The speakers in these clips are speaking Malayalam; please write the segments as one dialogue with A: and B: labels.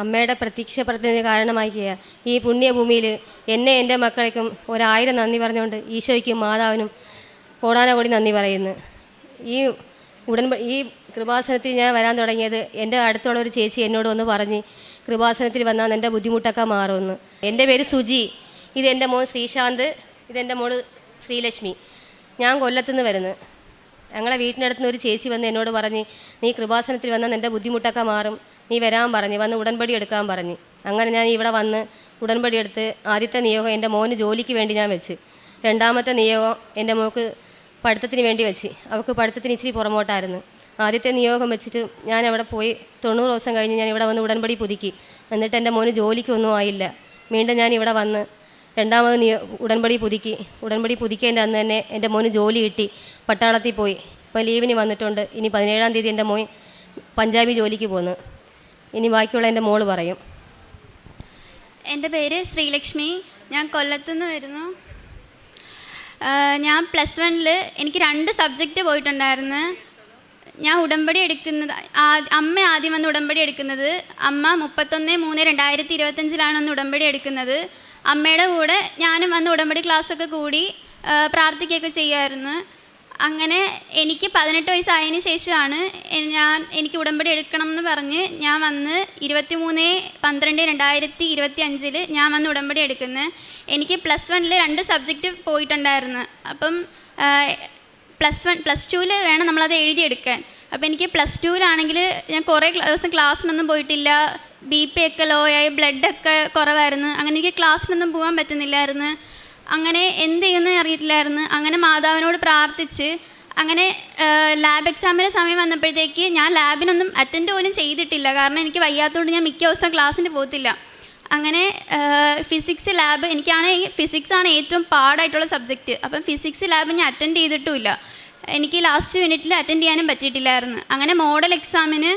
A: അമ്മയുടെ പ്രത്യക്ഷപ്പെടുത്തുന്നതിന് കാരണമാക്കിയ ഈ പുണ്യഭൂമിയിൽ എന്നെ എൻ്റെ മക്കൾക്കും 1000 നന്ദി പറഞ്ഞുകൊണ്ട് ഈശോയ്ക്കും മാതാവിനും കോടാനകോടി നന്ദി പറയുന്നു. ഈ കൃപാസനത്തിൽ ഞാൻ വരാൻ തുടങ്ങിയത് എൻ്റെ അടുത്തുള്ള ഒരു ചേച്ചി എന്നോട് വന്ന് പറഞ്ഞ് കൃപാസനത്തിൽ വന്നാൽ എൻ്റെ ബുദ്ധിമുട്ടൊക്കെ മാറുമെന്ന്. എൻ്റെ പേര് സുജി, ഇതെൻ്റെ മോൻ ശ്രീശാന്ത്, ഇതെൻ്റെ മോൾ ശ്രീലക്ഷ്മി. ഞാൻ കൊല്ലത്തുനിന്ന് വരുന്നത്. ഞങ്ങളെ വീട്ടിനടുത്തുനിന്ന് ഒരു ചേച്ചി വന്ന് എന്നോട് പറഞ്ഞ് നീ കൃപാസനത്തിൽ വന്നാൽ എൻ്റെ ബുദ്ധിമുട്ടൊക്കെ മാറും, നീ വരാൻ പറഞ്ഞ് വന്ന് ഉടൻപടി എടുക്കാൻ പറഞ്ഞ്. അങ്ങനെ ഞാൻ ഇവിടെ വന്ന് ഉടൻപടി എടുത്ത് ആദ്യത്തെ നിയോഗം എൻ്റെ മോന് ജോലിക്ക് വേണ്ടി ഞാൻ വെച്ച്, രണ്ടാമത്തെ നിയോഗം എൻ്റെ മോൾക്ക് പഠിത്തത്തിന് വേണ്ടി വെച്ച്. അവൾക്ക് പഠിത്തത്തിന് ഇച്ചിരി പുറമോട്ടായിരുന്നു. ആദ്യത്തെ നിയോഗം വെച്ചിട്ട് ഞാൻ അവിടെ പോയി 90 ദിവസം കഴിഞ്ഞ് ഞാൻ ഇവിടെ വന്ന് ഉടൻപടി പുതുക്കി. എന്നിട്ട് എൻ്റെ മോന് ജോലിക്കൊന്നും ആയില്ല. വീണ്ടും ഞാൻ ഇവിടെ വന്ന് രണ്ടാമത് ഉടൻപടി പുതുക്കിയതിൻ്റെ അന്ന് തന്നെ എൻ്റെ മോന് ജോലി കിട്ടി, പട്ടാളത്തിൽ പോയി. ഇപ്പോൾ ലീവിന് വന്നിട്ടുണ്ട്. ഇനി 17-ാം തീയതി എൻ്റെ മോൻ പഞ്ചാബി ജോലിക്ക് പോകുന്നു. ഇനി ബാക്കിയുള്ള എൻ്റെ മോള് പറയും.
B: എൻ്റെ പേര് ശ്രീലക്ഷ്മി, ഞാൻ കൊല്ലത്തുനിന്ന് വരുന്നു. ഞാൻ +1 എനിക്ക് 2 സബ്ജക്റ്റ് പോയിട്ടുണ്ടായിരുന്നു. ഞാൻ ഉടമ്പടി എടുക്കുന്നത് അമ്മ ആദ്യം വന്ന് ഉടമ്പടി എടുക്കുന്നത്. അമ്മ 31/3/2025 വന്ന് ഉടമ്പടി എടുക്കുന്നത്. അമ്മയുടെ കൂടെ ഞാനും വന്ന് ഉടമ്പടി ക്ലാസ്സൊക്കെ കൂടി പ്രാർത്ഥിക്കുകയൊക്കെ ചെയ്യുമായിരുന്നു. അങ്ങനെ എനിക്ക് 18 വയസ്സായതിന് ശേഷമാണ് എനിക്ക് ഉടമ്പടി എടുക്കണം എന്ന് പറഞ്ഞ് ഞാൻ വന്ന് 23/12/2025 ഞാൻ വന്ന് ഉടമ്പടി എടുക്കുന്നത്. എനിക്ക് +1 2 സബ്ജക്റ്റ് പോയിട്ടുണ്ടായിരുന്നു. അപ്പം +2 വേണം നമ്മളത് എഴുതിയെടുക്കാൻ. അപ്പോൾ എനിക്ക് +2 ഞാൻ കുറേ ദിവസം ക്ലാസ്സിനൊന്നും പോയിട്ടില്ല. BP ഒക്കെ ലോ ആയി, ബ്ലഡൊക്കെ കുറവായിരുന്നു. അങ്ങനെ എനിക്ക് ക്ലാസ്സിനൊന്നും പോകാൻ പറ്റുന്നില്ലായിരുന്നു. അങ്ങനെ എന്ത് ചെയ്യുമെന്ന് അറിയത്തില്ലായിരുന്നു. അങ്ങനെ മാതാവിനോട് പ്രാർത്ഥിച്ച് അങ്ങനെ ലാബ് എക്സാമിന് സമയം വന്നപ്പോഴത്തേക്ക് ഞാൻ ലാബിനൊന്നും അറ്റൻഡ് പോലും ചെയ്തിട്ടില്ല. കാരണം എനിക്ക് വയ്യാത്തതുകൊണ്ട് ഞാൻ മിക്ക ദിവസം ക്ലാസ്സിന് പോകത്തില്ല. അങ്ങനെ ഫിസിക്സ് ലാബ് ഫിസിക്സാണ് ഏറ്റവും പാടായിട്ടുള്ള സബ്ജക്റ്റ്. അപ്പം ഫിസിക്സ് ലാബ് ഞാൻ അറ്റൻഡ് ചെയ്തിട്ടുമില്ല. എനിക്ക് ലാസ്റ്റ് മിനിറ്റിൽ അറ്റൻഡ് ചെയ്യാനും പറ്റിയിട്ടില്ലായിരുന്നു. അങ്ങനെ മോഡൽ എക്സാമിന്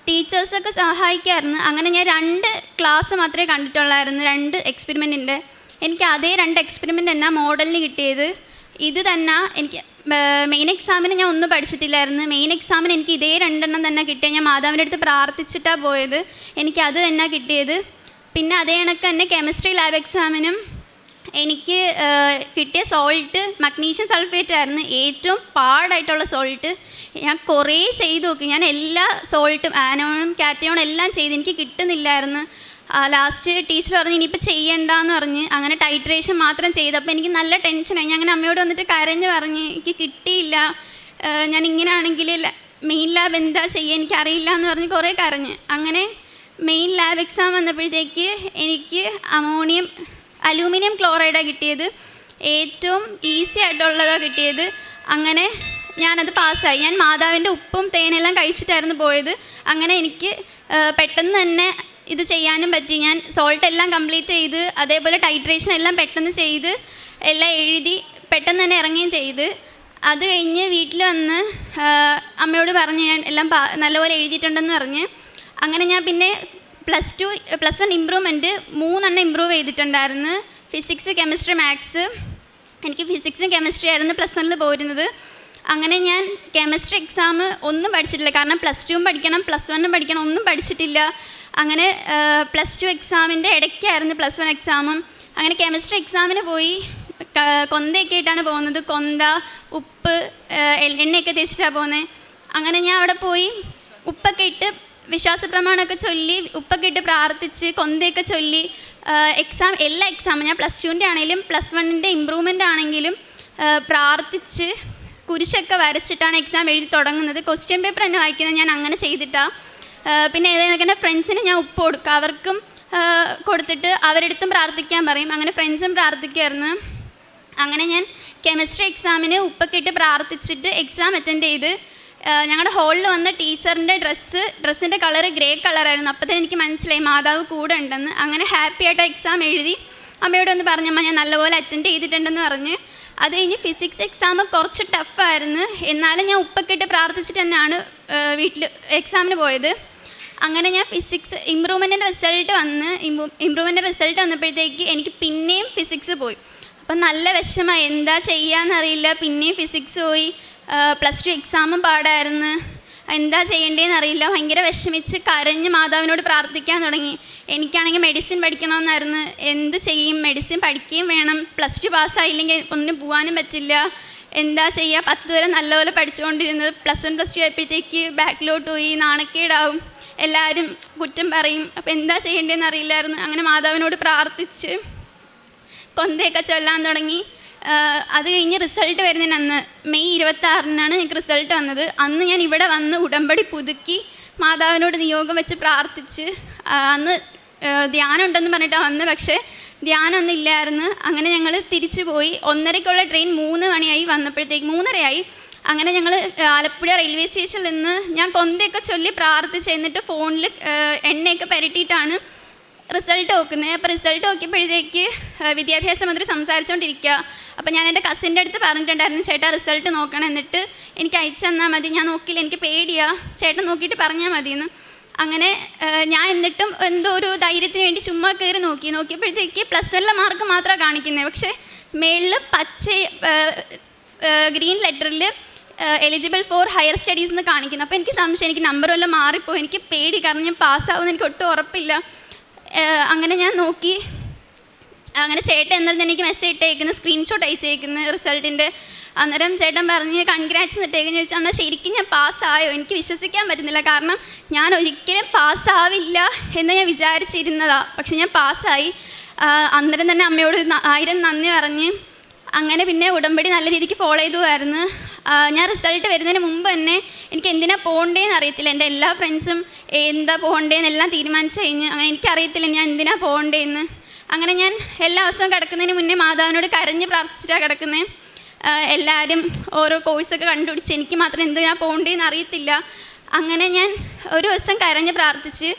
B: ടീച്ചേഴ്സൊക്കെ സഹായിക്കായിരുന്നു. അങ്ങനെ ഞാൻ 2 ക്ലാസ് മാത്രമേ കണ്ടിട്ടുള്ളായിരുന്നു, 2 എക്സ്പെരിമെൻറ്റിൻ്റെ. എനിക്ക് അതേ 2 എക്സ്പെരിമെൻ്റ് തന്നെ മോഡലിന് കിട്ടിയത്. ഇത് തന്നെ എനിക്ക് മെയിൻ എക്സാമിന് ഞാൻ ഒന്നും പഠിച്ചിട്ടില്ലായിരുന്നു. മെയിൻ എക്സാമിന് എനിക്ക് ഇതേ 2 തന്നെ കിട്ടിയത്. ഞാൻ മാതാവിൻ്റെ അടുത്ത് പ്രാർത്ഥിച്ചിട്ടാണ് പോയത്. എനിക്ക് അത് തന്നെ കിട്ടിയത്. പിന്നെ അതേ കണക്ക് തന്നെ കെമിസ്ട്രി ലാബ് എക്സാമിനും എനിക്ക് കിട്ടിയ സോൾട്ട് മഗ്നീഷ്യം സൾഫേറ്റ് ആയിരുന്നു, ഏറ്റവും പാടായിട്ടുള്ള സോൾട്ട്. ഞാൻ കുറേ ചെയ്ത് നോക്കി. ഞാൻ എല്ലാ സോൾട്ടും ആനോണും കാറ്റയോണും എല്ലാം ചെയ്ത് എനിക്ക് കിട്ടുന്നില്ലായിരുന്നു. ലാസ്റ്റ് ടീച്ചർ പറഞ്ഞ് ഇനിയിപ്പോൾ ചെയ്യണ്ടെന്ന് പറഞ്ഞ് അങ്ങനെ ടൈട്രേഷൻ മാത്രം ചെയ്തപ്പോൾ എനിക്ക് നല്ല ടെൻഷനായി. ഞാൻ അങ്ങനെ അമ്മയോട് വന്നിട്ട് കരഞ്ഞ് പറഞ്ഞ് എനിക്ക് കിട്ടിയില്ല, ഞാൻ ഇങ്ങനെ ആണെങ്കിൽ മെയിൻ ലാബ് എന്താ ചെയ്യുക എനിക്കറിയില്ല എന്ന് പറഞ്ഞ് കുറേ കരഞ്ഞ്. അങ്ങനെ മെയിൻ ലാബ് എക്സാം വന്നപ്പോഴത്തേക്ക് എനിക്ക് അലൂമിനിയം ക്ലോറൈഡാണ് കിട്ടിയത്. ഏറ്റവും ഈസി ആയിട്ടുള്ളതാണ് കിട്ടിയത്. അങ്ങനെ ഞാനത് പാസ്സായി. ഞാൻ മാതാവിൻ്റെ ഉപ്പും തേനെല്ലാം കഴിച്ചിട്ടായിരുന്നു പോയത്. അങ്ങനെ എനിക്ക് പെട്ടെന്ന് തന്നെ ഇത് ചെയ്യാനും പറ്റി. ഞാൻ സോൾട്ട് എല്ലാം കംപ്ലീറ്റ് ചെയ്ത് അതേപോലെ ടൈട്രേഷൻ എല്ലാം പെട്ടെന്ന് ചെയ്ത് എല്ലാം എഴുതി പെട്ടെന്ന് തന്നെ ഇറങ്ങുകയും ചെയ്ത്. അത് കഴിഞ്ഞ് വീട്ടിൽ വന്ന് അമ്മയോട് പറഞ്ഞ് ഞാൻ എല്ലാം നല്ലപോലെ എഴുതിയിട്ടുണ്ടെന്ന് പറഞ്ഞ്. അങ്ങനെ ഞാൻ പിന്നെ +1 ഇമ്പ്രൂവ്മെൻറ്റ് 3 ഇമ്പ്രൂവ് ചെയ്തിട്ടുണ്ടായിരുന്നു. Physics, chemistry, maths. എനിക്ക് ഫിസിക്സും കെമിസ്ട്രി ആയിരുന്നു +1 പോരുന്നത്. അങ്ങനെ ഞാൻ കെമിസ്ട്രി എക്സാം ഒന്നും പഠിച്ചിട്ടില്ല. കാരണം +2 പഠിക്കണം, +1 പഠിക്കണം, ഒന്നും പഠിച്ചിട്ടില്ല. അങ്ങനെ +2 എക്സാമിൻ്റെ ഇടയ്ക്കായിരുന്നു +1 എക്സാമും. അങ്ങനെ കെമിസ്ട്രി എക്സാമിന് പോയി. കൊന്തയൊക്കെ ആയിട്ടാണ് പോകുന്നത്. കൊന്ത, ഉപ്പ്, എണ്ണയൊക്കെ തേച്ചിട്ടാണ് പോകുന്നത്. അങ്ങനെ ഞാൻ അവിടെ പോയി ഉപ്പൊക്കെ ഇട്ട് വിശ്വാസ പ്രമാണമൊക്കെ ചൊല്ലി ഉപ്പൊക്കെ ഇട്ട് പ്രാർത്ഥിച്ച് കൊന്തയൊക്കെ ചൊല്ലി എല്ലാ എക്സാമും ഞാൻ +2ൻ്റെ ആണെങ്കിലും +1ൻ്റെ ഇമ്പ്രൂവ്മെൻ്റ് ആണെങ്കിലും പ്രാർത്ഥിച്ച് കുരിശൊക്കെ വരച്ചിട്ടാണ് എക്സാം എഴുതി തുടങ്ങുന്നത്. ക്വസ്റ്റ്യൻ പേപ്പർ തന്നെ വായിക്കുന്നത് ഞാൻ അങ്ങനെ ചെയ്തിട്ടാണ്. പിന്നെ ഏതെങ്കിലും ഫ്രണ്ട്സിന് ഞാൻ ഉപ്പ് കൊടുക്കുക, അവർക്കും കൊടുത്തിട്ട് അവരെടുത്തും പ്രാർത്ഥിക്കാൻ പറയും. അങ്ങനെ ഫ്രണ്ട്സും പ്രാർത്ഥിക്കുമായിരുന്നു. അങ്ങനെ ഞാൻ കെമിസ്ട്രി എക്സാമിന് ഉപ്പൊക്കെ ഇട്ട് പ്രാർത്ഥിച്ചിട്ട് എക്സാം അറ്റൻഡ് ചെയ്ത്. ഞങ്ങളുടെ ഹോളിൽ വന്ന ടീച്ചറിൻ്റെ ഡ്രസ്സിൻ്റെ കളറ് ഗ്രേ കളറായിരുന്നു. അപ്പോൾ തന്നെ എനിക്ക് മനസ്സിലായി മാതാവ് കൂടെ ഉണ്ടെന്ന്. അങ്ങനെ ഹാപ്പി ആയിട്ട് എക്സാം എഴുതി അമ്മയോട് ഒന്ന് പറഞ്ഞമ്മ ഞാൻ നല്ലപോലെ അറ്റൻഡ് ചെയ്തിട്ടുണ്ടെന്ന് പറഞ്ഞ്. അത് കഴിഞ്ഞ് ഫിസിക്സ് എക്സാം കുറച്ച് ടഫായിരുന്നു. എന്നാലും ഞാൻ ഉപ്പൊക്കെ ഇട്ട് പ്രാർത്ഥിച്ചിട്ട് തന്നെയാണ് വീട്ടിൽ എക്സാമിന് പോയത്. അങ്ങനെ ഞാൻ ഫിസിക്സ് ഇമ്പ്രൂവ്മെൻറ്റിൻ്റെ റിസൾട്ട് വന്നപ്പോഴത്തേക്ക് എനിക്ക് പിന്നെയും ഫിസിക്സ് പോയി. അപ്പം നല്ല വിഷമമായി, എന്താ ചെയ്യാന്നറിയില്ല. പിന്നെയും ഫിസിക്സ് പോയി. +2 എക്സാമും പാടായിരുന്നു. എന്താ ചെയ്യേണ്ടതെന്ന് അറിയില്ല. ഭയങ്കര വിഷമിച്ച് കരഞ്ഞ് മാതാവിനോട് പ്രാർത്ഥിക്കാൻ തുടങ്ങി. എനിക്കാണെങ്കിൽ മെഡിസിൻ പഠിക്കണമെന്നായിരുന്നു. എന്ത് ചെയ്യും? മെഡിസിൻ പഠിക്കുകയും വേണം, +2 പാസ്സായില്ലെങ്കിൽ ഒന്നിനും പോകാനും പറ്റില്ല. എന്താ ചെയ്യുക? 10 വരെ നല്ലപോലെ പഠിച്ചുകൊണ്ടിരുന്നത് +1 +2 ആയപ്പോഴത്തേക്ക് ബാക്കിലോട്ട് പോയി, നാണക്കേടാവും, എല്ലാവരും കുറ്റം പറയും. അപ്പോൾ എന്താ ചെയ്യേണ്ടതെന്ന് അറിയില്ലായിരുന്നു. അങ്ങനെ മാതാവിനോട് പ്രാർത്ഥിച്ച് കൊന്തയൊക്കെ ചൊല്ലാൻ തുടങ്ങി. അത് കഴിഞ്ഞ് റിസൾട്ട് വരുന്നതിന് അന്ന് മെയ് 26-നാണ് എനിക്ക് റിസൾട്ട് വന്നത്. അന്ന് ഞാൻ ഇവിടെ വന്ന് ഉടമ്പടി പുതുക്കി മാതാവിനോട് നിയോഗം വെച്ച് പ്രാർത്ഥിച്ച്. അന്ന് ധ്യാനം ഉണ്ടെന്ന് പറഞ്ഞിട്ടാണ് വന്നത്, പക്ഷേ ധ്യാനമൊന്നും ഇല്ലായിരുന്നു. അങ്ങനെ ഞങ്ങൾ തിരിച്ചു പോയി. 1:30-ക്കുള്ള ട്രെയിൻ 3 മണിയായി, വന്നപ്പോഴത്തേക്ക് 3:30 അങ്ങനെ ഞങ്ങൾ ആലപ്പുഴ റെയിൽവേ സ്റ്റേഷനിൽ നിന്ന് ഞാൻ കൊന്തയൊക്കെ ചൊല്ലി പ്രാർത്ഥിച്ച് എന്നിട്ട് ഫോണിൽ എണ്ണയൊക്കെ പുരട്ടിയിട്ടാണ് റിസൾട്ട് നോക്കുന്നത്. അപ്പോൾ റിസൾട്ട് നോക്കിയപ്പോഴത്തേക്ക് വിദ്യാഭ്യാസ മന്ത്രി സംസാരിച്ചുകൊണ്ടിരിക്കുക. അപ്പോൾ ഞാൻ എൻ്റെ കസിൻ്റെ അടുത്ത് പറഞ്ഞിട്ടുണ്ടായിരുന്നു, ചേട്ടാ റിസൾട്ട് നോക്കണം, എന്നിട്ട് എനിക്ക് അയച്ചു തന്നാൽ മതി, ഞാൻ നോക്കില്ല, എനിക്ക് പേടിയാണ്, ചേട്ടൻ നോക്കിയിട്ട് പറഞ്ഞാൽ മതിയെന്ന്. അങ്ങനെ ഞാൻ എന്നിട്ടും എന്തോ ഒരു ധൈര്യത്തിന് വേണ്ടി ചുമ്മാ കയറി നോക്കിയപ്പോഴത്തേക്ക് +1 മാർക്ക് മാത്രമാണ് കാണിക്കുന്നത്. പക്ഷേ മേളിൽ പച്ച ഗ്രീൻ ലെറ്ററിൽ എലിജിബിൾ ഫോർ ഹയർ സ്റ്റഡീസ് എന്ന് കാണിക്കുന്നു. അപ്പോൾ എനിക്ക് സംശയം, എനിക്ക് നമ്പർ വല്ലതും മാറിപ്പോയി, എനിക്ക് പേടി, കാരണം ഞാൻ പാസ്സാവുമെന്ന് എനിക്ക് ഒട്ടും ഉറപ്പില്ല. അങ്ങനെ ഞാൻ നോക്കി. അങ്ങനെ ചേട്ടൻ എന്നതിന് എനിക്ക് മെസ്സേജ് ഇട്ടേക്കുന്നു, സ്ക്രീൻഷോട്ട് അയച്ചേക്കുന്നു റിസൾട്ടിൻ്റെ. അന്നേരം ചേട്ടൻ പറഞ്ഞ് കൺഗ്രാറ്റ്സ് ഇട്ടേക്കെന്ന് ചോദിച്ചാൽ, എന്നാൽ ശരിക്കും ഞാൻ പാസ്സായോ? എനിക്ക് വിശ്വസിക്കാൻ പറ്റുന്നില്ല, കാരണം ഞാൻ ഒരിക്കലും പാസ്സാവില്ല എന്ന് ഞാൻ വിചാരിച്ചിരുന്നതാണ്. പക്ഷെ ഞാൻ പാസ്സായി. അന്നേരം തന്നെ അമ്മയോട് 1000 നന്ദി പറഞ്ഞ്. അങ്ങനെ പിന്നെ ഉടമ്പടി നല്ല രീതിക്ക് ഫോളോ ചെയ്തുമായിരുന്നു. ഞാൻ റിസൾട്ട് വരുന്നതിന് മുമ്പ് തന്നെ എനിക്ക് എന്തിനാണ് പോകേണ്ടതെന്ന് അറിയത്തില്ല. എൻ്റെ എല്ലാ ഫ്രണ്ട്സും എന്താ പോകേണ്ടതെന്നെല്ലാം തീരുമാനിച്ചു കഴിഞ്ഞ്. അങ്ങനെ എനിക്കറിയത്തില്ല ഞാൻ എന്തിനാണ് പോകേണ്ടതെന്ന്. അങ്ങനെ ഞാൻ എല്ലാ ദിവസവും കിടക്കുന്നതിന് മുന്നേ മാതാവിനോട് കരഞ്ഞ് പ്രാർത്ഥിച്ചിട്ടാണ് കിടക്കുന്നത്. എല്ലാവരും ഓരോ കോഴ്സൊക്കെ കണ്ടുപിടിച്ച്, എനിക്ക് മാത്രം എന്തിനാണ് പോകേണ്ടതെന്ന് അറിയത്തില്ല. അങ്ങനെ ഞാൻ ഒരു ദിവസം കരഞ്ഞ് പ്രാർത്ഥിച്ച്.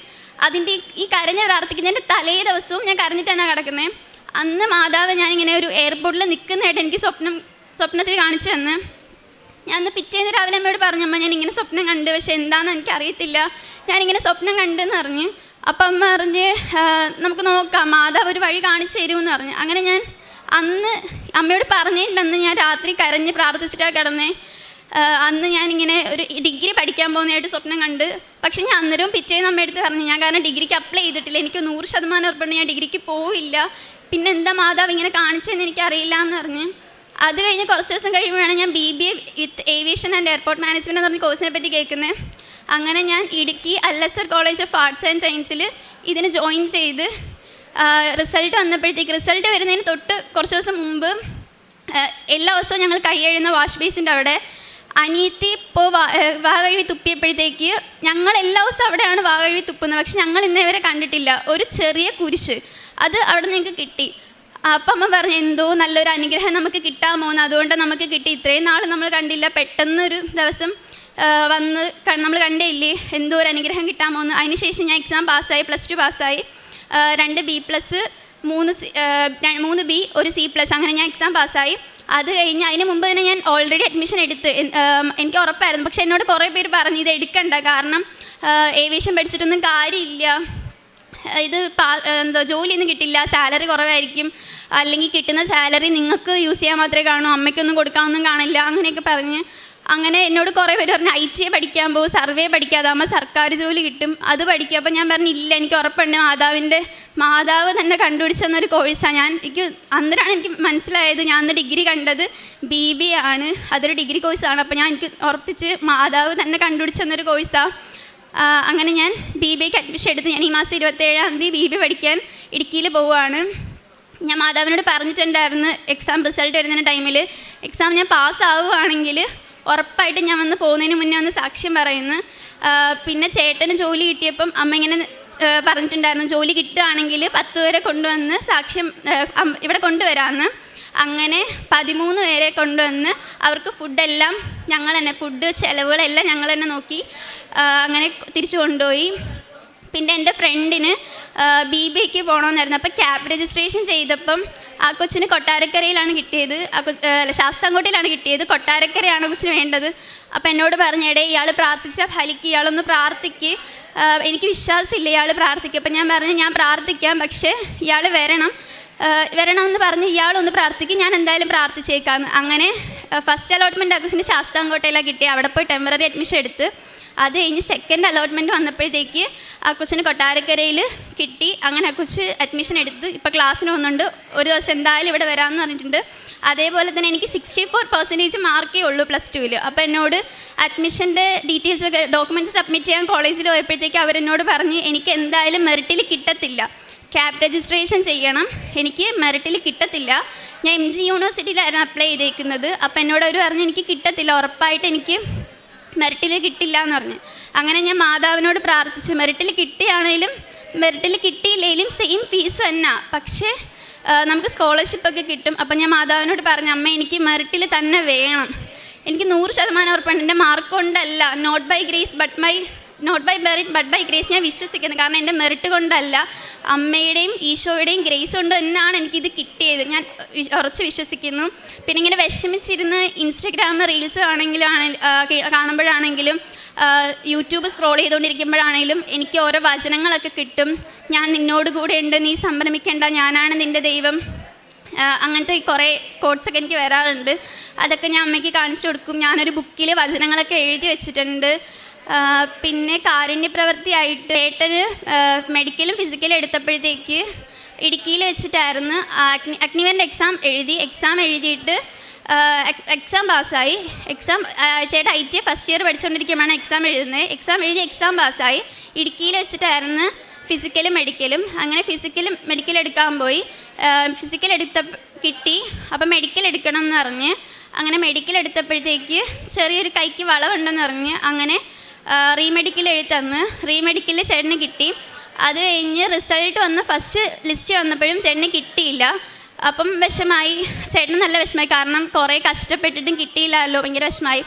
B: അതിൻ്റെ ഈ കരഞ്ഞ് പ്രാർത്ഥിക്കുന്നതിൻ്റെ തലേ ദിവസവും ഞാൻ കരഞ്ഞിട്ട് തന്നെ കിടക്കുന്നത്. അന്ന് മാതാവ് ഞാനിങ്ങനെ ഒരു എയർപോർട്ടിൽ നിൽക്കുന്നതായിട്ട് എനിക്ക് സ്വപ്നത്തിൽ കാണിച്ചു തന്ന്. ഞാൻ അന്ന് പിറ്റേന്ന് രാവിലെ അമ്മയോട് പറഞ്ഞു, അമ്മ ഞാൻ ഇങ്ങനെ സ്വപ്നം കണ്ട്, പക്ഷേ എന്താണെന്ന് എനിക്കറിയത്തില്ല, ഞാനിങ്ങനെ സ്വപ്നം കണ്ടെന്ന് പറഞ്ഞ്. അപ്പം അമ്മ പറഞ്ഞ് നമുക്ക് നോക്കാം, മാതാവ് ഒരു വഴി കാണിച്ചു തരുമെന്ന് പറഞ്ഞു. അങ്ങനെ ഞാൻ അന്ന് അമ്മയോട് പറഞ്ഞിട്ടുണ്ടെന്ന് ഞാൻ രാത്രി കരഞ്ഞ് പ്രാർത്ഥിച്ചിട്ടാണ് കിടന്നേ. അന്ന് ഞാനിങ്ങനെ ഒരു ഡിഗ്രി പഠിക്കാൻ പോകുന്നതായിട്ട് സ്വപ്നം കണ്ട്. പക്ഷേ ഞാൻ അന്നേരം പിറ്റേന്ന് അമ്മയെടുത്ത് പറഞ്ഞു, ഞാൻ കാരണം ഡിഗ്രിക്ക് അപ്ലൈ ചെയ്തിട്ടില്ല, എനിക്ക് 100% ഉറപ്പുണ്ട് ഞാൻ ഡിഗ്രിക്ക് പോവില്ല, പിന്നെ എന്താ മാതാവ് ഇങ്ങനെ കാണിച്ചതെന്ന് എനിക്കറിയില്ല എന്ന് പറഞ്ഞ്. അത് കഴിഞ്ഞ് കുറച്ച് ദിവസം കഴിയുമ്പോഴാണ് ഞാൻ BBA with aviation and airport management എന്ന് പറഞ്ഞ കോഴ്സിനെ പറ്റി കേൾക്കുന്നത്. അങ്ങനെ ഞാൻ Idukki Al Azhar college of arts and സയൻസിൽ ഇതിന് ജോയിൻ ചെയ്ത്. റിസൾട്ട് വന്നപ്പോഴത്തേക്ക്, റിസൾട്ട് വരുന്നതിന് തൊട്ട് കുറച്ച് ദിവസം മുമ്പ് എല്ലാ ദിവസവും ഞങ്ങൾ കൈ എഴുതുന്ന വാഷ് ബേസിൻ്റെ അവിടെ അനിയത്തി ഇപ്പോൾ വാകഴുവി തുപ്പിയപ്പോഴത്തേക്ക് ഞങ്ങൾ എല്ലാ ദിവസവും അവിടെയാണ് വാകഴുവി തുപ്പുന്നത്. പക്ഷെ ഞങ്ങൾ ഇന്നേവരെ കണ്ടിട്ടില്ല ഒരു ചെറിയ കുരിശ്, അത് അവിടെ നിങ്ങൾക്ക് കിട്ടി. അപ്പം അമ്മ പറഞ്ഞു, എന്തോ നല്ലൊരു അനുഗ്രഹം നമുക്ക് കിട്ടാൻ പോകുന്നു, അതുകൊണ്ട് നമുക്ക് കിട്ടി, ഇത്രയും നാൾ നമ്മൾ കണ്ടില്ല, പെട്ടെന്നൊരു ദിവസം വന്ന് നമ്മൾ കണ്ടേയില്ലേ, എന്തോ ഒരു അനുഗ്രഹം കിട്ടാൻ പോകുന്നു. അതിനുശേഷം ഞാൻ എക്സാം പാസ്സായി, +2 പാസ്സായി. 2 B+, 3 B, 1 C+, അങ്ങനെ ഞാൻ എക്സാം പാസ്സായി. അത് കഴിഞ്ഞ് അതിന് മുമ്പ് തന്നെ ഞാൻ ഓൾറെഡി അഡ്മിഷൻ എടുത്ത്. എനിക്ക് ഉറപ്പായിരുന്നു, പക്ഷെ എന്നോട് കുറേ പേര് പറഞ്ഞു ഇത് എടുക്കണ്ട, കാരണം ഏവിയേഷൻ പഠിച്ചിട്ടൊന്നും കാര്യമില്ല, ഇത് ജോലിയൊന്നും കിട്ടില്ല, സാലറി കുറവായിരിക്കും, അല്ലെങ്കിൽ കിട്ടുന്ന സാലറി നിങ്ങൾക്ക് യൂസ് ചെയ്യാൻ മാത്രമേ കാണൂ, അമ്മയ്ക്കൊന്നും കൊടുക്കാനൊന്നും കാണില്ല, അങ്ങനെയൊക്കെ പറഞ്ഞ്. അങ്ങനെ എന്നോട് കുറേ പേര് പറഞ്ഞു ITA പഠിക്കാൻ പോകും, സർവേ പഠിക്കാതാകുമ്പോൾ സർക്കാർ ജോലി കിട്ടും, അത് പഠിക്കുക. അപ്പോൾ ഞാൻ പറഞ്ഞു ഇല്ല, എനിക്ക് ഉറപ്പുണ്ട്, മാതാവ് തന്നെ കണ്ടുപിടിച്ചെന്നൊരു കോഴ്സാണ്. എനിക്ക് അന്നേരമാണ് എനിക്ക് മനസ്സിലായത്, ഞാൻ അന്ന് ഡിഗ്രി കണ്ടത് BBA ആണ്, അതൊരു ഡിഗ്രി കോഴ്സാണ്. അപ്പോൾ എനിക്ക് ഉറപ്പിച്ച് മാതാവ് തന്നെ കണ്ടുപിടിച്ചെന്നൊരു കോഴ്സാണ്. അങ്ങനെ ഞാൻ BBAക്ക് അഡ്മിഷൻ എടുത്ത് ഞാൻ ഈ മാസം 27-ാം തീയതി BBA പഠിക്കാൻ ഇടുക്കിയിൽ പോവുകയാണ്. ഞാൻ മാതാവിനോട് പറഞ്ഞിട്ടുണ്ടായിരുന്നു എക്സാം റിസൾട്ട് വരുന്ന ടൈമിൽ എക്സാം ഞാൻ പാസ്സാവുകയാണെങ്കിൽ ഉറപ്പായിട്ട് ഞാൻ വന്ന് പോകുന്നതിന് മുന്നേ വന്ന് സാക്ഷ്യം പറയുന്നു. പിന്നെ ചേട്ടന് ജോലി കിട്ടിയപ്പം അമ്മ ഇങ്ങനെ പറഞ്ഞിട്ടുണ്ടായിരുന്നു, ജോലി കിട്ടുകയാണെങ്കിൽ 10 പേരെ കൊണ്ടുവന്ന് സാക്ഷ്യം ഇവിടെ കൊണ്ടുവരാമെന്ന്. അങ്ങനെ 13 പേരെ കൊണ്ടുവന്ന് അവർക്ക് ഫുഡെല്ലാം ഞങ്ങൾ തന്നെ, ഫുഡ് ചിലവുകളെല്ലാം ഞങ്ങൾ തന്നെ നോക്കി. അങ്ങനെ തിരിച്ചു കൊണ്ടുപോയി. പിന്നെ എൻ്റെ ഫ്രണ്ടിന് BBAക്ക് പോകണമെന്നായിരുന്നു. അപ്പോൾ ക്യാബ് രജിസ്ട്രേഷൻ ചെയ്തപ്പം ആ കൊച്ചിന് കൊട്ടാരക്കരയിലാണ് കിട്ടിയത്, ശാസ്താംകോട്ടയിലാണ് കിട്ടിയത്, കൊട്ടാരക്കരയാണ് കൊച്ചിന് വേണ്ടത്. അപ്പോൾ എന്നോട് പറഞ്ഞേടേ ഇയാൾ പ്രാർത്ഥിച്ചാൽ ഫലിക്ക്, ഇയാളൊന്ന് പ്രാർത്ഥിക്ക്, എനിക്ക് വിശ്വാസമില്ല ഇയാൾ പ്രാർത്ഥിക്കും. അപ്പം ഞാൻ പറഞ്ഞു ഞാൻ പ്രാർത്ഥിക്കാം, പക്ഷേ ഇയാൾ വരണമെന്ന് പറഞ്ഞ് ഇയാളൊന്ന് പ്രാർത്ഥിക്കും, ഞാൻ എന്തായാലും പ്രാർത്ഥിച്ചേക്കാമെന്ന്. അങ്ങനെ ഫസ്റ്റ് അലോട്ട്മെൻറ്റ് ആ കൊച്ചിന് ശാസ്താംകോട്ടയിലാണ് കിട്ടിയത്. അവിടെ പോയി ടെമ്പററി അഡ്മിഷൻ എടുത്ത്. അത് കഴിഞ്ഞ് സെക്കൻഡ് അലോട്ട്മെൻറ്റ് വന്നപ്പോഴത്തേക്ക് ആ കൊച്ചിന് കൊട്ടാരക്കരയിൽ കിട്ടി. അങ്ങനെ ആ കൊച്ച് അഡ്മിഷൻ എടുത്ത് ഇപ്പോൾ ക്ലാസ്സിന് പോകുന്നുണ്ട്. ഒരു ദിവസം എന്തായാലും ഇവിടെ വരാമെന്ന് പറഞ്ഞിട്ടുണ്ട്. അതേപോലെ തന്നെ എനിക്ക് 64% മാർക്കേ ഉള്ളൂ +2-ൽ. അപ്പോൾ എന്നോട് അഡ്മിഷൻ്റെ ഡീറ്റെയിൽസൊക്കെ ഡോക്യുമെൻറ്റ്സ് സബ്മിറ്റ് ചെയ്യാൻ കോളേജിൽ പോയപ്പോഴത്തേക്ക് അവരെന്നോട് പറഞ്ഞ് എനിക്ക് എന്തായാലും മെറിറ്റിൽ കിട്ടത്തില്ല, ക്യാപ് രജിസ്ട്രേഷൻ ചെയ്യണം, എനിക്ക് മെറിറ്റിൽ കിട്ടത്തില്ല. ഞാൻ MG യൂണിവേഴ്സിറ്റിയിലായിരുന്നു അപ്ലൈ ചെയ്തേക്കുന്നത്. അപ്പോൾ എന്നോട് അവർ പറഞ്ഞ് എനിക്ക് കിട്ടത്തില്ല, ഉറപ്പായിട്ട് എനിക്ക് മെറിറ്റിൽ കിട്ടില്ല എന്ന് പറഞ്ഞു. അങ്ങനെ ഞാൻ മാതാവിനോട് പ്രാർത്ഥിച്ചു, മെറിറ്റിൽ കിട്ടിയാണെങ്കിലും മെറിറ്റിൽ കിട്ടിയില്ലെങ്കിലും സെയിം ഫീസ് തന്നെ, പക്ഷേ നമുക്ക് സ്കോളർഷിപ്പൊക്കെ കിട്ടും. അപ്പം ഞാൻ മാതാവിനോട് പറഞ്ഞു, അമ്മ എനിക്ക് മെറിറ്റിൽ തന്നെ വേണം, എനിക്ക് 100% ഉറപ്പാണ്. എൻ്റെ മാർക്ക് കൊണ്ടല്ല, not by merit but by grace ഞാൻ വിശ്വസിക്കുന്നത്. കാരണം എൻ്റെ മെറിറ്റ് കൊണ്ടല്ല, അമ്മയുടെയും ഈശോയുടെയും ഗ്രേസ് കൊണ്ട് തന്നെയാണ് എനിക്കിത് കിട്ടിയത്, ഞാൻ ഉറച്ച് വിശ്വസിക്കുന്നു. പിന്നെ ഇങ്ങനെ വിഷമിച്ചിരുന്ന് ഇൻസ്റ്റഗ്രാം റീൽസ് കാണുമ്പോഴാണെങ്കിലും യൂട്യൂബ് സ്ക്രോൾ ചെയ്തുകൊണ്ടിരിക്കുമ്പോഴാണെങ്കിലും എനിക്ക് ഓരോ വചനങ്ങളൊക്കെ കിട്ടും. ഞാൻ നിന്നോട് കൂടെ ഉണ്ട്, നീ സംഭ്രമിക്കേണ്ട, ഞാനാണ് നിൻ്റെ ദൈവം, അങ്ങനത്തെ കുറേ കോട്ട്സൊക്കെ എനിക്ക് വരാറുണ്ട്. അതൊക്കെ ഞാൻ അമ്മയ്ക്ക് കാണിച്ചു കൊടുക്കും. ഞാനൊരു ബുക്കിൽ വചനങ്ങളൊക്കെ എഴുതി വെച്ചിട്ടുണ്ട്. പിന്നെ കാരുണ്യപ്രവൃത്തിയായിട്ട് ഏട്ടന് മെഡിക്കലും ഫിസിക്കലും എടുത്തപ്പോഴത്തേക്ക് ഇടുക്കിയിൽ വെച്ചിട്ടായിരുന്നു. അഗ്നിവീറിൻ്റെ എക്സാം എഴുതിയിട്ട് എക്സാം പാസ്സായി. ചേട്ടാ IT ഫസ്റ്റ് ഇയർ പഠിച്ചുകൊണ്ടിരിക്കുമ്പോഴാണ് എക്സാം എഴുതി എക്സാം പാസ്സായി. ഇടുക്കിയിൽ വെച്ചിട്ടായിരുന്നു ഫിസിക്കലും മെഡിക്കലും. അങ്ങനെ മെഡിക്കൽ എടുക്കാൻ പോയി. ഫിസിക്കൽ കിട്ടി. അപ്പം മെഡിക്കൽ എടുക്കണം എന്ന് പറഞ്ഞ് അങ്ങനെ മെഡിക്കൽ എടുത്തപ്പോഴത്തേക്ക് ചെറിയൊരു കൈക്ക് വളവുണ്ടെന്ന് പറഞ്ഞ് അങ്ങനെ റീമെഡിക്കൽ എഴുതി തന്ന്. റീമെഡിക്കലിൽ ചേട്ടന് കിട്ടി. അത് കഴിഞ്ഞ് റിസൾട്ട് വന്ന് ഫസ്റ്റ് ലിസ്റ്റ് വന്നപ്പോഴും ചേട്ടന് കിട്ടിയില്ല. അപ്പം വിഷമായി, ചേട്ടന് നല്ല വിഷമായി, കാരണം കുറേ കഷ്ടപ്പെട്ടിട്ടും കിട്ടിയില്ലല്ലോ, ഭയങ്കര വിഷമായി.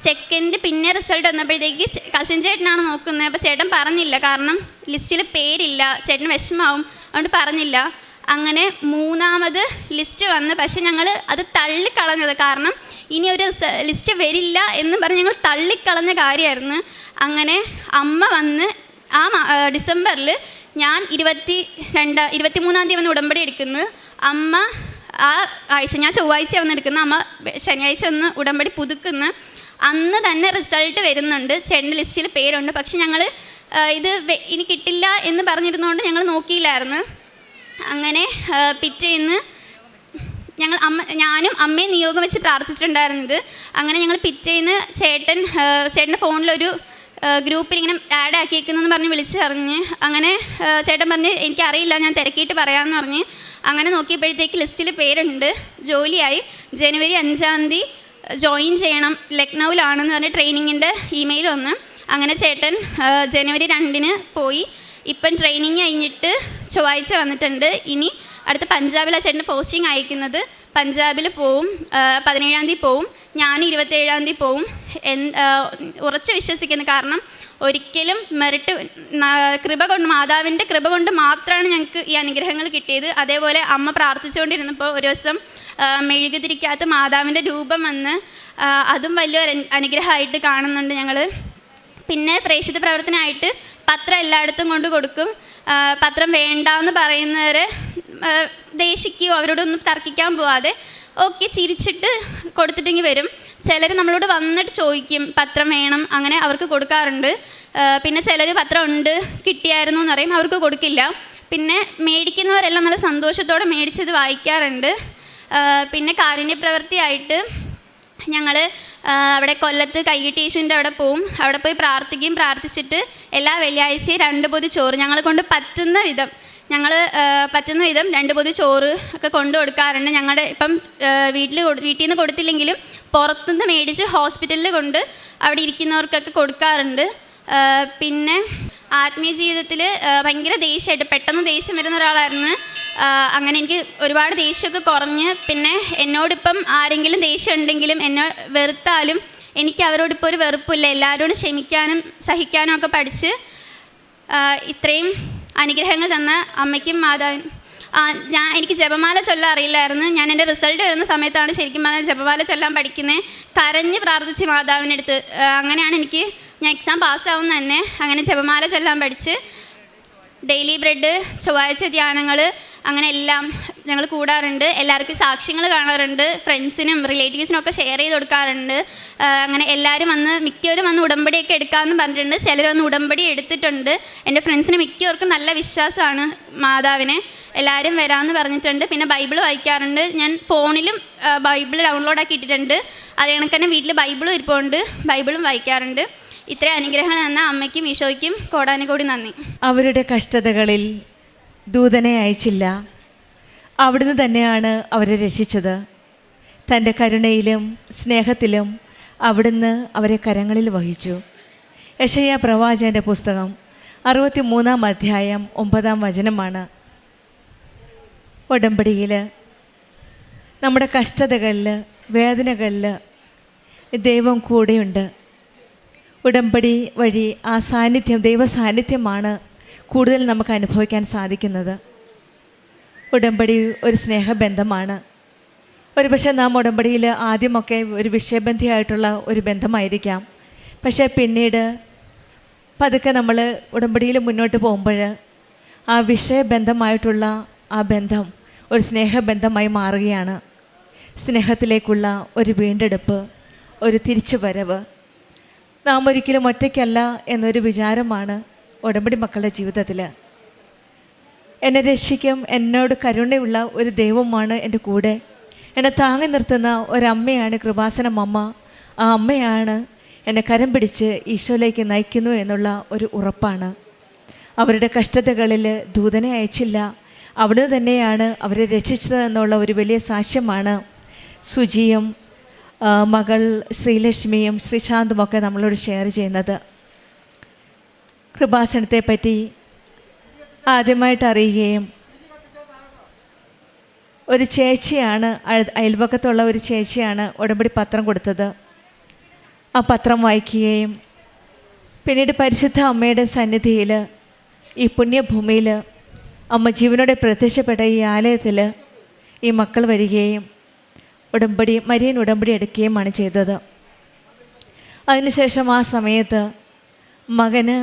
B: സെക്കൻഡ് പിന്നെ റിസൾട്ട് വന്നപ്പോഴത്തേക്ക് കസിൻ ചേട്ടനാണ് നോക്കുന്നത്. അപ്പോൾ ചേട്ടൻ പറഞ്ഞില്ല, കാരണം ലിസ്റ്റിൽ പേരില്ല, ചേട്ടന് വിഷമാവും, അതുകൊണ്ട് പറഞ്ഞില്ല. അങ്ങനെ മൂന്നാമത് ലിസ്റ്റ് വന്ന്, പക്ഷെ ഞങ്ങൾ അത് തള്ളിക്കളഞ്ഞത്, കാരണം ഇനി ഒരു ലിസ്റ്റ് വരില്ല എന്ന് പറഞ്ഞ് ഞങ്ങൾ തള്ളിക്കളഞ്ഞ കാര്യമായിരുന്നു. അങ്ങനെ അമ്മ വന്ന് ഡിസംബറിൽ ഞാൻ 23-ാം തീയതി വന്ന് ഉടമ്പടി എടുക്കുന്നു. അമ്മ ആ ആഴ്ച, ഞാൻ ചൊവ്വാഴ്ച വന്ന് എടുക്കുന്നു, അമ്മ ശനിയാഴ്ച വന്ന് ഉടമ്പടി പുതുക്കുന്നു. അന്ന് തന്നെ റിസൾട്ട് വരുന്നുണ്ട്, ചേട്ടൻ്റെ ലിസ്റ്റിൽ പേരുണ്ട്. പക്ഷെ ഞങ്ങൾ ഇത് ഇനി കിട്ടില്ല എന്ന് പറഞ്ഞിരുന്നതുകൊണ്ട് ഞങ്ങൾ നോക്കിയില്ലായിരുന്നു. അങ്ങനെ പിറ്റേന്ന് ഞാനും അമ്മയും നിയോഗം വെച്ച് പ്രാർത്ഥിച്ചിട്ടുണ്ടായിരുന്നത്. അങ്ങനെ ഞങ്ങൾ പിറ്റേന്ന് ചേട്ടൻ്റെ ഫോണിലൊരു ഗ്രൂപ്പിൽ ഇങ്ങനെ ആഡ് ആക്കിയേക്കുന്നെന്ന് പറഞ്ഞ് വിളിച്ച് പറഞ്ഞ്. അങ്ങനെ ചേട്ടൻ പറഞ്ഞ് എനിക്കറിയില്ല, ഞാൻ തിരക്കിയിട്ട് പറയാമെന്ന് പറഞ്ഞ്. അങ്ങനെ നോക്കിയപ്പോഴത്തേക്ക് ലിസ്റ്റിൽ പേരുണ്ട്, ജോലിയായി. ജനുവരി 5-ാം തീയതി ജോയിൻ ചെയ്യണം, ലക്നൗവിലാണെന്ന് പറഞ്ഞ് ട്രെയിനിങ്ങിൻ്റെ ഇമെയിൽ വന്ന്. അങ്ങനെ ചേട്ടൻ ജനുവരി 2-ന് പോയി. ഇപ്പം ട്രെയിനിങ് കഴിഞ്ഞിട്ട് ചൊവ്വാഴ്ച വന്നിട്ടുണ്ട്. ഇനി അടുത്ത പഞ്ചാബിലാണ് ചേട്ടന് പോസ്റ്റിംഗ് അയക്കുന്നത്. പഞ്ചാബിൽ പോവും, 17-ാം തീയതി പോവും. ഞാൻ 27-ാം തീയതി പോവും. ഉറച്ച് വിശ്വസിക്കുന്നു, കാരണം ഒരിക്കലും മെറിറ്റ് മാതാവിൻ്റെ കൃപ കൊണ്ട് മാത്രമാണ് ഞങ്ങൾക്ക് ഈ അനുഗ്രഹങ്ങൾ കിട്ടിയത്. അതേപോലെ അമ്മ പ്രാർത്ഥിച്ചുകൊണ്ടിരുന്നപ്പോൾ ഒരു ദിവസം മെഴുകുതിരിക്കകത്ത് മാതാവിൻ്റെ രൂപം വന്ന്, അതും വലിയൊരു അനുഗ്രഹമായിട്ട് കാണുന്നുണ്ട് ഞങ്ങൾ. പിന്നെ പ്രേക്ഷിത പ്രവർത്തനമായിട്ട് പത്രം എല്ലായിടത്തും കൊണ്ട് കൊടുക്കും. പത്രം വേണ്ടാന്ന് പറയുന്നവരെ ദേഷിക്കുകയോ അവരോടൊന്നും തർക്കിക്കാൻ പോവാതെ ഓക്കെ ചിരിച്ചിട്ട് കൊടുത്തിട്ടെങ്കിൽ വരും. ചിലർ നമ്മളോട് വന്നിട്ട് ചോദിക്കും പത്രം വേണം, അങ്ങനെ അവർക്ക് കൊടുക്കാറുണ്ട്. പിന്നെ ചിലർ പത്രം ഉണ്ട് കിട്ടിയായിരുന്നു എന്ന് പറയും, അവർക്ക് കൊടുക്കില്ല. പിന്നെ മേടിക്കുന്നവരെല്ലാം നല്ല സന്തോഷത്തോടെ മേടിച്ചത് വായിക്കാറുണ്ട്. പിന്നെ കാരുണ്യപ്രവൃത്തിയായിട്ട് ഞങ്ങൾ അവിടെ കൊല്ലത്ത് കൈകെട്ടി യേശുവിൻ്റെ അവിടെ പോവും. അവിടെ പോയി പ്രാർത്ഥിച്ചിട്ട് എല്ലാ വെള്ളിയാഴ്ചയും 2 പൊതി ചോറ് ഞങ്ങളെ കൊണ്ട് പറ്റുന്ന വിധം 2 പൊതി ചോറ് ഒക്കെ കൊണ്ടു കൊടുക്കാറുണ്ട്. ഞങ്ങളുടെ ഇപ്പം വീട്ടിൽ നിന്ന് കൊടുത്തില്ലെങ്കിലും പുറത്തുനിന്ന് മേടിച്ച് ഹോസ്പിറ്റലിൽ കൊണ്ട് അവിടെ ഇരിക്കുന്നവർക്കൊക്കെ കൊടുക്കാറുണ്ട്. പിന്നെ ആത്മീയ ജീവിതത്തിൽ ഭയങ്കര ദേഷ്യമായിട്ട് പെട്ടെന്ന് ദേഷ്യം വരുന്ന ഒരാളായിരുന്നു. അങ്ങനെ എനിക്ക് ഒരുപാട് ദേഷ്യമൊക്കെ കുറഞ്ഞ്, പിന്നെ എന്നോടിപ്പം ആരെങ്കിലും ദേഷ്യം ഉണ്ടെങ്കിലും എന്നെ വെറുത്താലും എനിക്ക് അവരോടിപ്പോൾ ഒരു വെറുപ്പില്ല. എല്ലാവരോടും ക്ഷമിക്കാനും സഹിക്കാനും ഒക്കെ പഠിച്ച് ഇത്രയും അനുഗ്രഹങ്ങൾ തന്ന അമ്മയ്ക്കും മാതാവിനും. എനിക്ക് ജപമാല ചൊല്ലാൻ അറിയില്ലായിരുന്നു. ഞാൻ എൻ്റെ റിസൾട്ട് വരുന്ന സമയത്താണ് ശരിക്കും പറഞ്ഞാൽ ജപമാല ചൊല്ലാൻ പഠിക്കുന്നത്. കരഞ്ഞ് പ്രാർത്ഥിച്ച് മാതാവിനടുത്ത്. അങ്ങനെയാണ് ഞാൻ എക്സാം പാസ്സാവുന്ന തന്നെ അങ്ങനെ ജപമാല ചൊല്ലാൻ പഠിച്ച്. ഡെയിലി ബ്രെഡ്, ചൊവ്വാഴ്ച ധ്യാനങ്ങൾ, അങ്ങനെ എല്ലാം ഞങ്ങൾ കൂടാറുണ്ട്. എല്ലാവർക്കും സാക്ഷ്യങ്ങൾ കാണാറുണ്ട്, ഫ്രണ്ട്സിനും റിലേറ്റീവ്സിനും ഒക്കെ ഷെയർ ചെയ്ത് കൊടുക്കാറുണ്ട്. അങ്ങനെ എല്ലാവരും മിക്കവരും വന്ന് ഉടമ്പടിയൊക്കെ എടുക്കാമെന്ന് പറഞ്ഞിട്ടുണ്ട്. ചിലർ വന്ന് ഉടമ്പടി എടുത്തിട്ടുണ്ട്. എൻ്റെ ഫ്രണ്ട്സിന് മിക്കവർക്കും നല്ല വിശ്വാസമാണ് മാതാവിനെ. എല്ലാവരും വരാമെന്ന് പറഞ്ഞിട്ടുണ്ട്. പിന്നെ ബൈബിൾ വായിക്കാറുണ്ട്. ഞാൻ ഫോണിലും ബൈബിൾ ഡൗൺലോഡാക്കി ഇട്ടിട്ടുണ്ട്. അത് കണക്ക് തന്നെ വീട്ടിൽ ബൈബിളും ഇരിപ്പുണ്ട്, ബൈബിളും വായിക്കാറുണ്ട്. ഇത്രയും അനുഗ്രഹം തന്ന അമ്മയ്ക്കും ഈശോയ്ക്കും കോടാനുകോടി നന്ദി.
C: അവരുടെ കഷ്ടതകളിൽ ദൂതനെ അയച്ചില്ല, അവിടുന്ന് തന്നെയാണ് അവരെ രക്ഷിച്ചത്. തൻ്റെ കരുണയിലും സ്നേഹത്തിലും അവിടുന്ന് അവരെ കരങ്ങളിൽ വഹിച്ചു. യെശയ്യാ പ്രവാചകൻ്റെ പുസ്തകം 63-ാം അധ്യായം 9-ാം വചനമാണ്. ഉടമ്പടിയിൽ നമ്മുടെ കഷ്ടതകളിൽ, വേദനകളിൽ ദൈവം കൂടെയുണ്ട്. ഉടമ്പടി വഴി ആ സാന്നിധ്യം, ദൈവ സാന്നിധ്യമാണ് കൂടുതൽ നമുക്ക് അനുഭവിക്കാൻ സാധിക്കുന്നത്. ഉടമ്പടി ഒരു സ്നേഹബന്ധമാണ്. ഒരുപക്ഷെ നാം ഉടമ്പടിയിൽ ആദ്യമൊക്കെ ഒരു വിഷയബന്ധിയായിട്ടുള്ള ഒരു ബന്ധമായിരിക്കാം. പക്ഷേ പിന്നീട് പതുക്കെ നമ്മൾ ഉടമ്പടിയിൽ മുന്നോട്ട് പോകുമ്പോൾ ആ വിഷയബന്ധമായിട്ടുള്ള ആ ബന്ധം ഒരു സ്നേഹബന്ധമായി മാറുകയാണ്. സ്നേഹത്തിലേക്കുള്ള ഒരു വീണ്ടെടുപ്പ്, ഒരു തിരിച്ചു വരവ്. നാം ഒരിക്കലും ഒറ്റയ്ക്കല്ല എന്നൊരു വിചാരമാണ് ഉടമ്പടി മക്കളുടെ ജീവിതത്തിൽ. എന്നെ രക്ഷിക്കും, എന്നോട് കരുണയുള്ള ഒരു ദൈവമാണ് എൻ്റെ കൂടെ, എന്നെ താങ്ങി നിർത്തുന്ന ഒരമ്മയാണ് കൃപാസനം അമ്മ. ആ അമ്മയാണ് എന്നെ കരം പിടിച്ച് ഈശോയിലേക്ക് നയിക്കുന്നു എന്നുള്ള ഒരു ഉറപ്പാണ്. അവരുടെ കഷ്ടതകളിൽ ദൂതനെ അയച്ചില്ല, അവിടുന്ന് തന്നെയാണ് അവരെ രക്ഷിച്ചത് എന്നുള്ള ഒരു വലിയ സാക്ഷ്യമാണ് സുജിയും മകൾ ശ്രീലക്ഷ്മിയും ശ്രീശാന്തുമൊക്കെ നമ്മളോട് ഷെയർ ചെയ്യുന്നത്. കൃപാസനത്തെ പറ്റി ആദ്യമായിട്ട് അറിയുകയും ഒരു ചേച്ചിയാണ്, അയൽപക്കത്തുള്ള ഒരു ചേച്ചിയാണ് ഉടമ്പടി പത്രം കൊടുത്തത്. ആ പത്രം വായിക്കുകയും പിന്നീട് പരിശുദ്ധ അമ്മയുടെ സന്നിധിയിൽ, ഈ പുണ്യഭൂമിയിൽ അമ്മ ജീവനോടെ പ്രത്യക്ഷപ്പെട്ട ഈ ആലയത്തിൽ ഈ മക്കൾ വരികയും മരിയൻ ഉടമ്പടി എടുക്കുകയുമാണ് ചെയ്തത്. അതിനുശേഷം ആ സമയത്ത് മകന്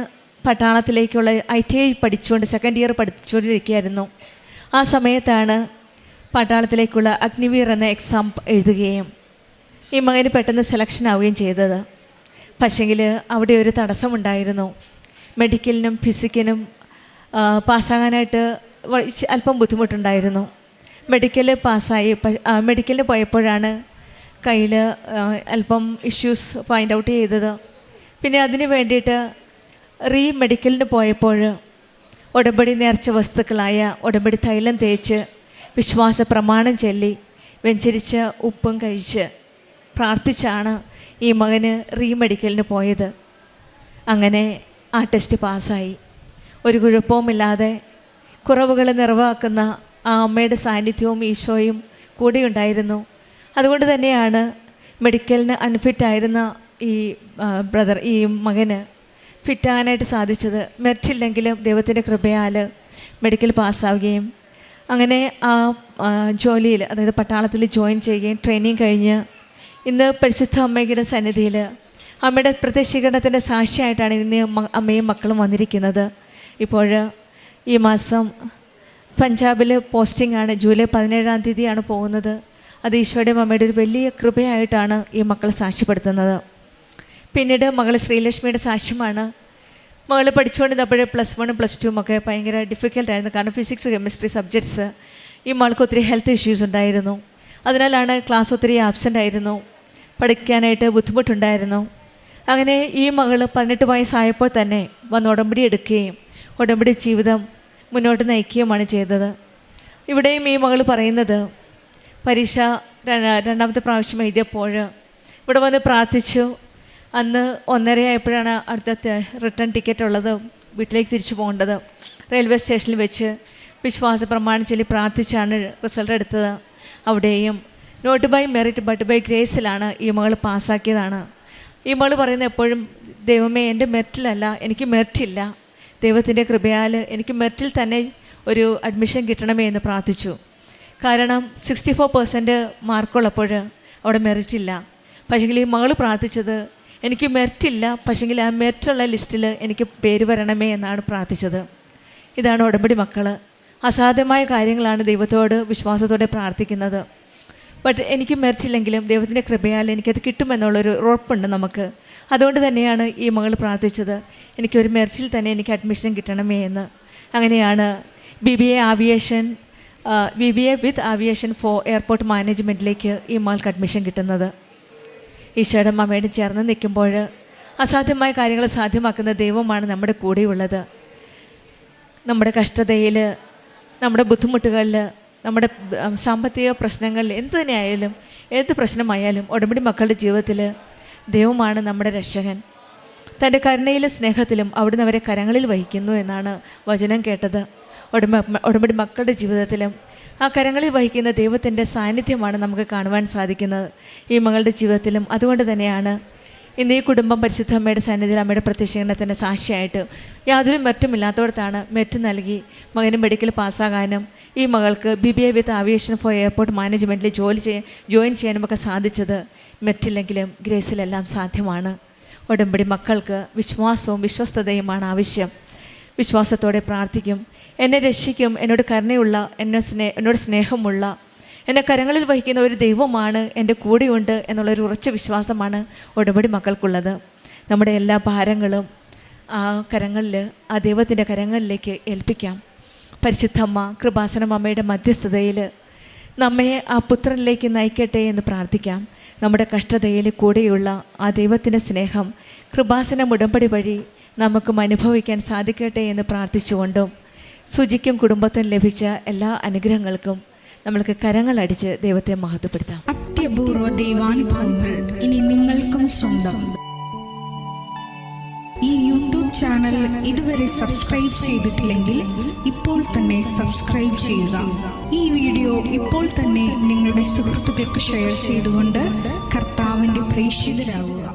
C: പട്ടാളത്തിലേക്കുള്ള ITI പഠിച്ചുകൊണ്ട് 2nd ഇയർ പഠിച്ചുകൊണ്ടിരിക്കുകയായിരുന്നു. ആ സമയത്താണ് പട്ടാളത്തിലേക്കുള്ള അഗ്നിവീർ എന്ന എക്സാം എഴുതുകയും ഈ മകന് പെട്ടെന്ന് സെലക്ഷൻ ആവുകയും ചെയ്തത്. പക്ഷെങ്കിൽ അവിടെ ഒരു തടസ്സമുണ്ടായിരുന്നു. മെഡിക്കലിനും ഫിസിക്കിനും പാസ്സാകാനായിട്ട് അല്പം ബുദ്ധിമുട്ടുണ്ടായിരുന്നു. മെഡിക്കലിന് പോയപ്പോഴാണ് കയ്യിൽ അല്പം ഇഷ്യൂസ് ഫൈൻഡ് ഔട്ട് ചെയ്തത്. പിന്നെ അതിന് വേണ്ടിയിട്ട് മെഡിക്കലിന് പോയപ്പോൾ ഉടമ്പടി നേർച്ച വസ്തുക്കളായ ഉടമ്പടി തൈലം തേച്ച് വിശ്വാസ പ്രമാണം ചൊല്ലി വെഞ്ചരിച്ച ഉപ്പും കഴിച്ച് പ്രാർത്ഥിച്ചാണ് ഈ മകന് മെഡിക്കലിന് പോയത്. അങ്ങനെ ആ ടെസ്റ്റ് പാസ്സായി. ഒരു കുഴപ്പവുമില്ലാതെ കുറവുകൾ നിറവാക്കുന്ന ആ അമ്മയുടെ സാന്നിധ്യവും ഈശോയും കൂടെയുണ്ടായിരുന്നു. അതുകൊണ്ട് തന്നെയാണ് മെഡിക്കലിന് അൺഫിറ്റായിരുന്ന ഈ മകന് ഫിറ്റാകാനായിട്ട് സാധിച്ചത്. മെറിറ്റില്ലെങ്കിലും ദൈവത്തിൻ്റെ കൃപയാൽ മെഡിക്കൽ പാസ്സാവുകയും അങ്ങനെ ആ ജോലിയിൽ, അതായത് പട്ടാളത്തിൽ ജോയിൻ ചെയ്യുകയും ട്രെയിനിങ് കഴിഞ്ഞ് ഇന്ന് പരിശുദ്ധ അമ്മയുടെ സന്നിധിയിൽ അമ്മയുടെ പ്രത്യക്ഷീകരണത്തിൻ്റെ സാക്ഷിയായിട്ടാണ് ഇന്ന് അമ്മയും മക്കളും വന്നിരിക്കുന്നത്. ഇപ്പോൾ ഈ മാസം പഞ്ചാബിൽ പോസ്റ്റിംഗ് ആണ്. ജൂലൈ 17-ാം തീയതിയാണ് പോകുന്നത്. അത് ഈശോയുടെ അമ്മയുടെ ഒരു വലിയ കൃപയായിട്ടാണ് ഈ മക്കൾ സാക്ഷ്യപ്പെടുത്തുന്നത്. പിന്നീട് മകൾ ശ്രീലക്ഷ്മിയുടെ സാക്ഷ്യമാണ്. മകൾ പഠിച്ചുകൊണ്ടിരുന്നപ്പോൾ +1 +2 ഒക്കെ ഭയങ്കര ഡിഫിക്കൽട്ടായിരുന്നു. കാരണം ഫിസിക്സ്, കെമിസ്ട്രി സബ്ജക്ട്സ് ഈ മകൾക്ക് ഒത്തിരി ഹെൽത്ത് ഇഷ്യൂസ് ഉണ്ടായിരുന്നു. അതിനാലാണ് ക്ലാസ് ഒത്തിരി ആബ്സെൻ്റ് ആയിരുന്നു, പഠിക്കാനായിട്ട് ബുദ്ധിമുട്ടുണ്ടായിരുന്നു. അങ്ങനെ ഈ മകൾ 18 വയസ്സായപ്പോൾ തന്നെ വന്ന് ഉടമ്പടി എടുക്കുകയും ഉടമ്പടി ജീവിതം മുന്നോട്ട് നയിക്കുകയുമാണ് ചെയ്തത്. ഇവിടെയും ഈ മകൾ പറയുന്നത്, പരീക്ഷ 2ാമത്തെ പ്രാവശ്യം എഴുതിയപ്പോൾ ഇവിടെ വന്ന് പ്രാർത്ഥിച്ചു. അന്ന് 1:30 ആയപ്പോഴാണ് അടുത്ത റിട്ടേൺ ടിക്കറ്റ് ഉള്ളത്, വീട്ടിലേക്ക് തിരിച്ചു പോകേണ്ടത്. റെയിൽവേ സ്റ്റേഷനിൽ വെച്ച് വിശ്വാസ പ്രമാണം ചൊല്ലി പ്രാർത്ഥിച്ചാണ് റിസൾട്ട് എടുത്തത്. അവിടെയും not by merit but by ഗ്രേസിലാണ് ഈ മകൾ പാസ്സാക്കിയതാണ്. ഈ മകൾ പറയുന്നത് എപ്പോഴും, ദൈവമേ എൻ്റെ മെറിറ്റിലല്ല, എനിക്ക് മെറിറ്റില്ല, ദൈവത്തിൻ്റെ കൃപയാൽ എനിക്ക് മെറിറ്റിൽ തന്നെ ഒരു അഡ്മിഷൻ കിട്ടണമേ എന്ന് പ്രാർത്ഥിച്ചു. കാരണം 64% മാർക്കുള്ളപ്പോൾ അവിടെ മെറിറ്റില്ല. പക്ഷേങ്കിൽ ഈ മകൾ പ്രാർത്ഥിച്ചത്, എനിക്ക് മെറിറ്റില്ല, പക്ഷേങ്കിൽ ആ മെറിറ്റുള്ള ലിസ്റ്റിൽ എനിക്ക് പേര് വരണമേ എന്നാണ് പ്രാർത്ഥിച്ചത്. ഇതാണ് ഉടമ്പടി മക്കൾ. അസാധ്യമായ കാര്യങ്ങളാണ് ദൈവത്തോട് വിശ്വാസത്തോടെ പ്രാർത്ഥിക്കുന്നത്. ബട്ട് എനിക്ക് മെറിറ്റില്ലെങ്കിലും ദൈവത്തിൻ്റെ കൃപയാൽ എനിക്കത് കിട്ടുമെന്നുള്ളൊരു ഉറപ്പുണ്ട് നമുക്ക്. അതുകൊണ്ട് തന്നെയാണ് ഈ മകൾ പ്രാർത്ഥിച്ചത്, എനിക്കൊരു മെറിറ്റിൽ തന്നെ എനിക്ക് അഡ്മിഷൻ കിട്ടണമേ എന്ന്. അങ്ങനെയാണ് BBA വിത്ത് ആവിയേഷൻ ഫോർ എയർപോർട്ട് മാനേജ്മെൻറ്റിലേക്ക് ഈ മകൾക്ക് അഡ്മിഷൻ കിട്ടുന്നത്. ഈശോയുടെ അമ്മയോട് ചേർന്ന് നിൽക്കുമ്പോൾ അസാധ്യമായ കാര്യങ്ങൾ സാധ്യമാക്കുന്ന ദൈവമാണ് നമ്മുടെ കൂടെയുള്ളത്. നമ്മുടെ കഷ്ടതയിൽ, നമ്മുടെ ബുദ്ധിമുട്ടുകളിൽ, നമ്മുടെ സാമ്പത്തിക പ്രശ്നങ്ങളിൽ എന്ത് തന്നെയായാലും, ഏത് പ്രശ്നമായാലും ഉടമ്പടി മക്കളുടെ ജീവിതത്തിൽ ദൈവമാണ് നമ്മുടെ രക്ഷകൻ. തൻ്റെ കരുണയിലും സ്നേഹത്തിലും അവിടുന്ന് അവരെ കരങ്ങളിൽ വഹിക്കുന്നു എന്നാണ് വചനം കേട്ടത്. ഉടമ്പടി മക്കളുടെ ജീവിതത്തിലും ആ കരങ്ങളിൽ വഹിക്കുന്ന ദൈവത്തിൻ്റെ സാന്നിധ്യമാണ് നമുക്ക് കാണുവാൻ സാധിക്കുന്നത് ഈ മകളുടെ ജീവിതത്തിലും. അതുകൊണ്ട് തന്നെയാണ് ഇന്ന് ഈ കുടുംബം പരിശുദ്ധ അമ്മയുടെ സന്നിധിയിൽ അമ്മയുടെ പ്രത്യക്ഷീകരണത്തിൻ്റെ സാക്ഷിയായിട്ട് യാതൊരു മെറിറ്റുമില്ലാത്തവർത്താണ് മെറിറ്റ് നൽകി മകന് മെഡിക്കൽ പാസ്സാകാനും ഈ മകൾക്ക് BBA വിത്ത് ആവിയേഷൻ ഫോർ എയർപോർട്ട് മാനേജ്മെൻറ്റിൽ ജോയിൻ ചെയ്യാനുമൊക്കെ സാധിച്ചത്. മെറിറ്റില്ലെങ്കിലും ഗ്രേസിലെല്ലാം സാധ്യമാണ്. ഉടമ്പടി മക്കൾക്ക് വിശ്വാസവും വിശ്വസ്തതയുമാണ് ആവശ്യം. വിശ്വാസത്തോടെ പ്രാർത്ഥിക്കും, എന്നെ രക്ഷിക്കും, എന്നോട് കരുണയുള്ള, എന്നോട് സ്നേഹമുള്ള, എന്നെ കരങ്ങളിൽ വഹിക്കുന്ന ഒരു ദൈവമാണ് എൻ്റെ കൂടെയുണ്ട് എന്നുള്ളൊരു ഉറച്ച വിശ്വാസമാണ് ഉടമ്പടി മക്കൾക്കുള്ളത്. നമ്മുടെ എല്ലാ ഭാരങ്ങളും ആ കരങ്ങളിൽ, ആ ദൈവത്തിൻ്റെ കരങ്ങളിലേക്ക് ഏൽപ്പിക്കാം. പരിശുദ്ധമ്മ കൃപാസനം അമ്മയുടെ മധ്യസ്ഥതയിൽ നമ്മെ ആ പുത്രനിലേക്ക് നയിക്കട്ടെ എന്ന് പ്രാർത്ഥിക്കാം. നമ്മുടെ കഷ്ടതയിൽ കൂടെയുള്ള ആ ദൈവത്തിൻ്റെ സ്നേഹം കൃപാസനം ഉടമ്പടി വഴി നമുക്കും അനുഭവിക്കാൻ സാധിക്കട്ടെ എന്ന് പ്രാർത്ഥിച്ചുകൊണ്ടും സുജിക്കും കുടുംബത്തിനും ലഭിച്ച എല്ലാ അനുഗ്രഹങ്ങൾക്കും നമ്മൾക്ക് കരങ്ങളടിച്ച് ദൈവത്തെ മഹത്വപ്പെടുത്താം.
D: അത്യപൂർവ ദൈവാനുഭവങ്ങൾ ഇനി നിങ്ങൾക്കും സ്വന്തം. ഈ യൂട്യൂബ് ചാനൽ ഇതുവരെ സബ്സ്ക്രൈബ് ചെയ്തിട്ടില്ലെങ്കിൽ ഇപ്പോൾ തന്നെ സബ്സ്ക്രൈബ് ചെയ്യുക. ഈ വീഡിയോ ഇപ്പോൾ തന്നെ നിങ്ങളുടെ സുഹൃത്തുക്കൾക്ക് ഷെയർ ചെയ്തുകൊണ്ട് കർത്താവിൻ്റെ പ്രേക്ഷിതരാകുക.